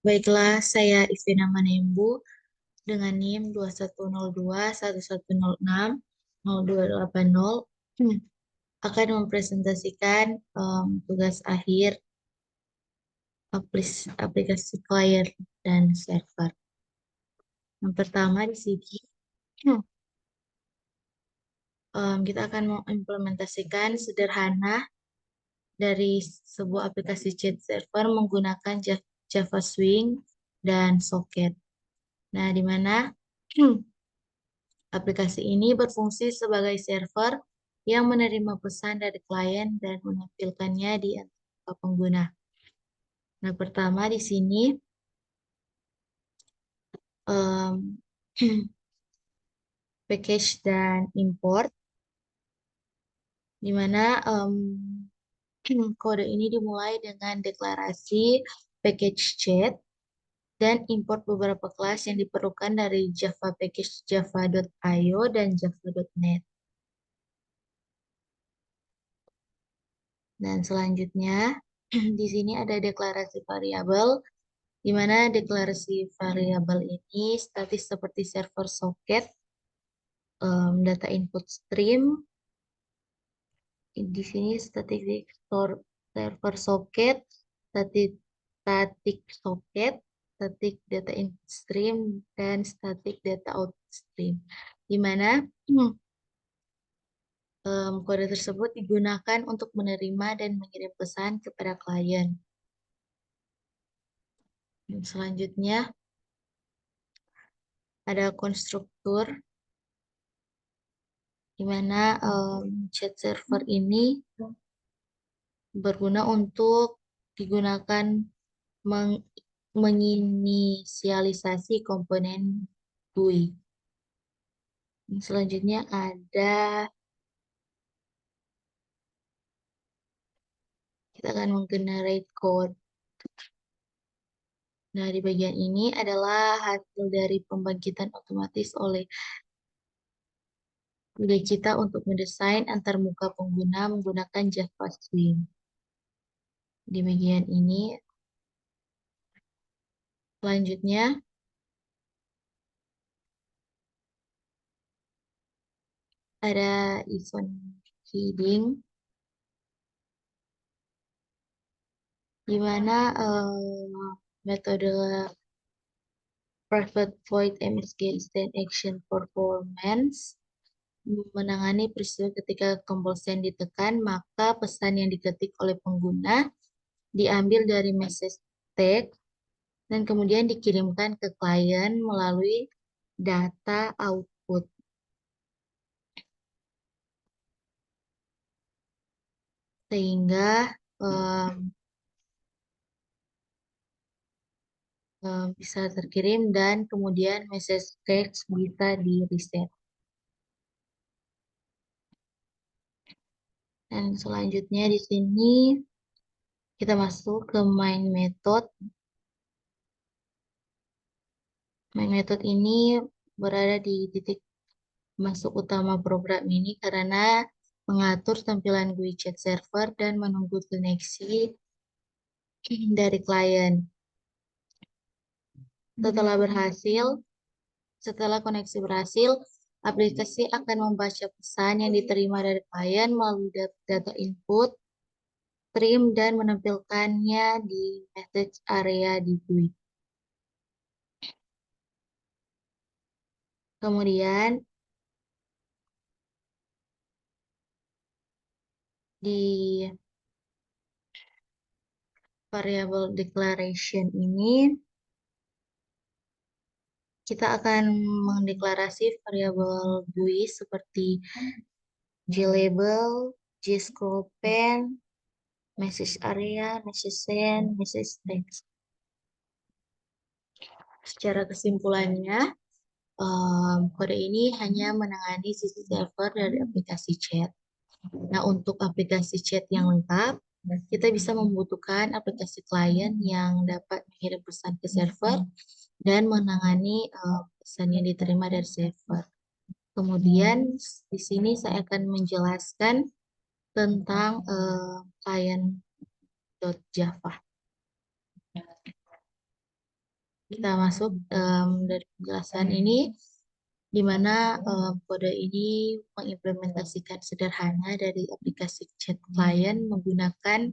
Baiklah, saya Ivina Manembu dengan NIM 210211060280 akan mempresentasikan tugas akhir aplikasi client dan server. Yang pertama di sini kita akan mengimplementasikan sederhana dari sebuah aplikasi chat server menggunakan Java Swing dan Socket. Nah, di mana aplikasi ini berfungsi sebagai server yang menerima pesan dari klien dan menampilkannya di antarmuka pengguna. Nah, pertama di sini um, package dan import, di mana kode ini dimulai dengan deklarasi package chat dan import beberapa kelas yang diperlukan dari Java package java.io dan java.net. Dan selanjutnya di sini ada deklarasi variabel, di mana deklarasi variabel ini statis seperti server socket, data input stream. Di sini static server socket, static socket, static data input stream, dan static data output stream. Di mana kode tersebut digunakan untuk menerima dan mengirim pesan kepada klien. Dan selanjutnya ada konstruktur, di mana chat server ini berguna untuk digunakan menginisialisasi komponen GUI. Selanjutnya kita akan menggenerate code. Nah, di bagian ini adalah hasil dari pembangkitan otomatis oleh ide kita untuk mendesain antarmuka pengguna menggunakan Java Swing. Di bagian ini, selanjutnya ada event heading, di mana metode private void MSG extend action performance menangani peristiwa ketika tombol send ditekan, maka pesan yang diketik oleh pengguna diambil dari message tag dan kemudian dikirimkan ke klien melalui data output. Sehingga bisa terkirim dan kemudian message text bisa di reset. Dan selanjutnya di sini kita masuk ke main method. Main method ini berada di titik masuk utama program ini karena mengatur tampilan GUI chat server dan menunggu koneksi dari klien. Setelah koneksi berhasil, aplikasi akan membaca pesan yang diterima dari klien melalui data input stream dan menampilkannya di message area di GUI. Kemudian di variable declaration ini kita akan mendeklarasi variabel GUI seperti glabel, gscrollpen, message area, message send, message text. Secara kesimpulannya, kode ini hanya menangani sisi server dari aplikasi chat. Nah, untuk aplikasi chat yang lengkap, kita bisa membutuhkan aplikasi klien yang dapat mengirim pesan ke server dan menangani pesan yang diterima dari server. Kemudian di sini saya akan menjelaskan tentang client.java. Kita masuk dari penjelasan ini, di mana kode ini mengimplementasikan sederhana dari aplikasi chat client menggunakan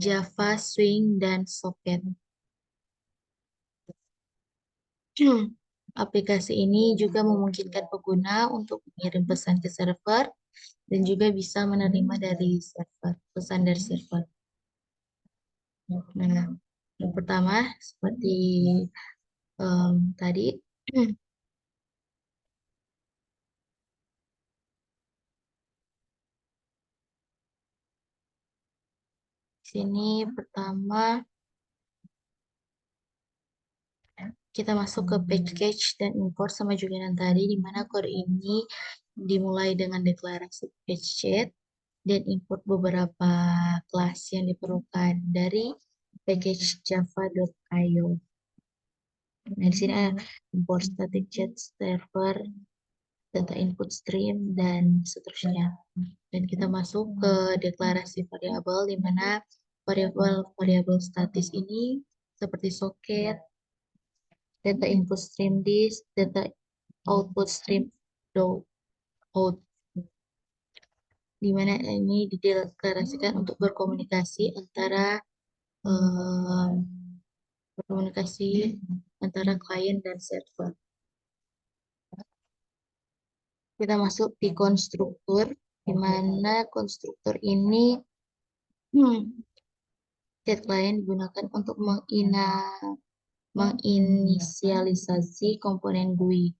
Java, Swing, dan Socket. Aplikasi ini juga memungkinkan pengguna untuk mengirim pesan ke server dan juga bisa menerima dari server, pesan dari server. Nah, yang pertama seperti tadi, di sini pertama kita masuk ke package dan import sama juga yang tadi, di mana kode ini dimulai dengan deklarasi package chat dan import beberapa kelas yang diperlukan dari package java.io. Nah, di sini ada import static chat server, data input stream, dan seterusnya. Dan kita masuk ke deklarasi variabel, di mana variabel statis ini seperti socket, data input stream disk, data output stream do out, di mana ini dideklarasikan untuk eh, berkomunikasi antara klien dan server. Kita masuk di konstruktur, di mana konstruktur ini chat client digunakan untuk menginisialisasi komponen GUI.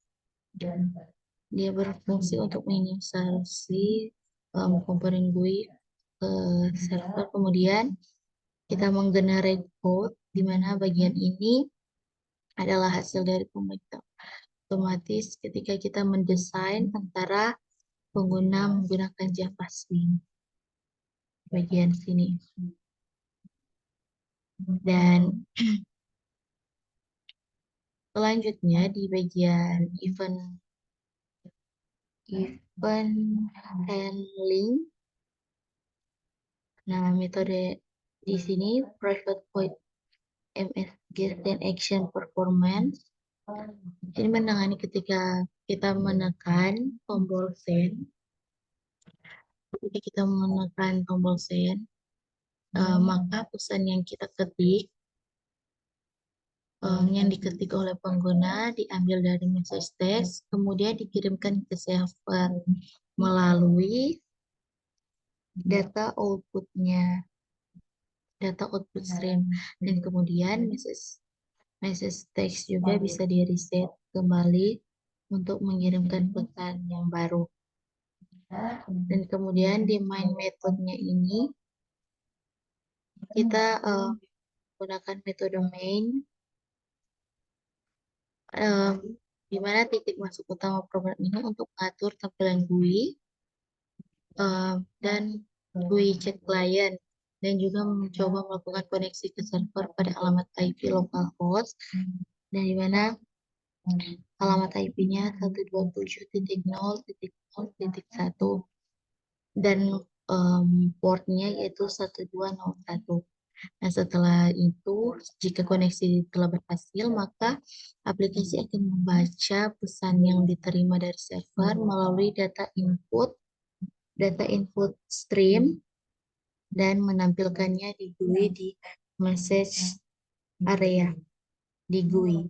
Dia berfungsi untuk menginisialisasi komponen GUI ke server. Kemudian kita menggenerate code, di mana bagian ini adalah hasil dari pembentukan otomatis ketika kita mendesain antara pengguna menggunakan Java Swing. Bagian sini. Dan selanjutnya di bagian event handling. Nah, metode di sini private void MSG dan action performance. Ini menangani ketika kita menekan tombol send. Ketika kita menekan tombol send, maka pesan yang kita ketik yang diketik oleh pengguna diambil dari message text, kemudian dikirimkan ke server melalui data outputnya, data output stream, dan kemudian message text juga bisa di reset kembali untuk mengirimkan pesan yang baru. Dan kemudian di main methodenya ini kita menggunakan metode main, di mana titik masuk utama program ini untuk mengatur tampilan GUI dan GUI chat client, dan juga mencoba melakukan koneksi ke server pada alamat IP localhost, dan di mana alamat IP-nya 127.0.0.1 dan portnya yaitu 1201. Nah, setelah itu, jika koneksi telah berhasil, maka aplikasi akan membaca pesan yang diterima dari server melalui data input stream, dan menampilkannya di GUI di message area di GUI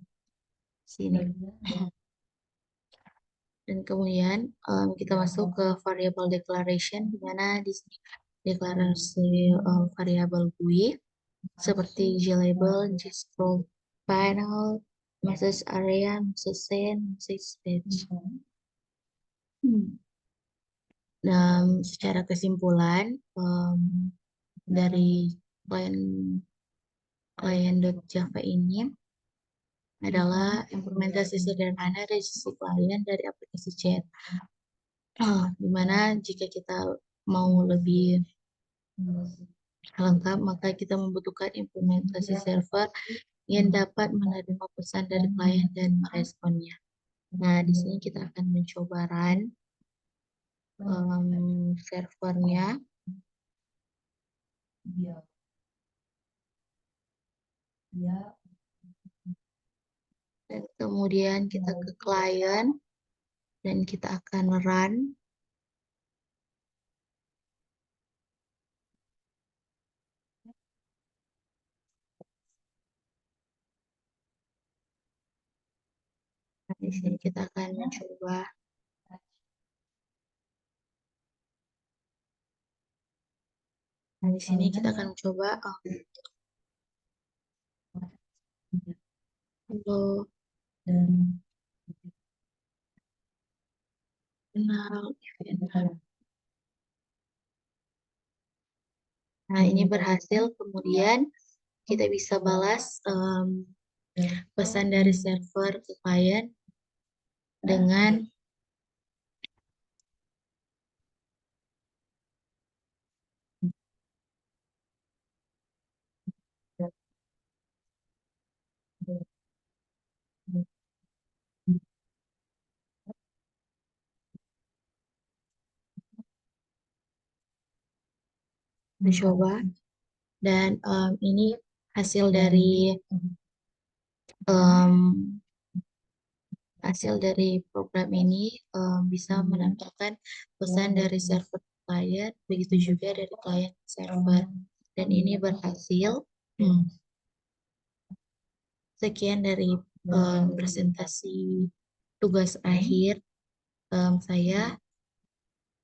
sini. Dan kemudian kita masuk ke variable declaration, di mana di sini deklarasi variabel GUI seperti glabel, panel, message area, message send, message stage. Dan secara kesimpulan dari client.java ini adalah implementasi sederhana dari sisi klien dari aplikasi chat. Dimana jika kita mau lebih lengkap, maka kita membutuhkan implementasi server yang dapat menerima pesan dari klien dan meresponnya. Nah, di sini kita akan mencoba run servernya. Dan kemudian kita ke klien dan kita akan run. Nah, di sini kita akan mencoba. Nah, di sini kita akan mencoba. Halo, kenal event. Nah, ini berhasil. Kemudian kita bisa balas pesan dari server ke klien dengan mencoba. Dan ini hasil dari em, hasil dari program ini bisa menampilkan pesan dari server ke klien, begitu juga dari klien ke server. Dan ini berhasil. Hmm. Sekian dari presentasi tugas akhir saya.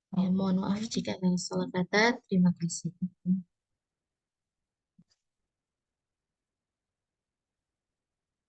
Ya, mohon maaf jika ada salah kata. Terima kasih.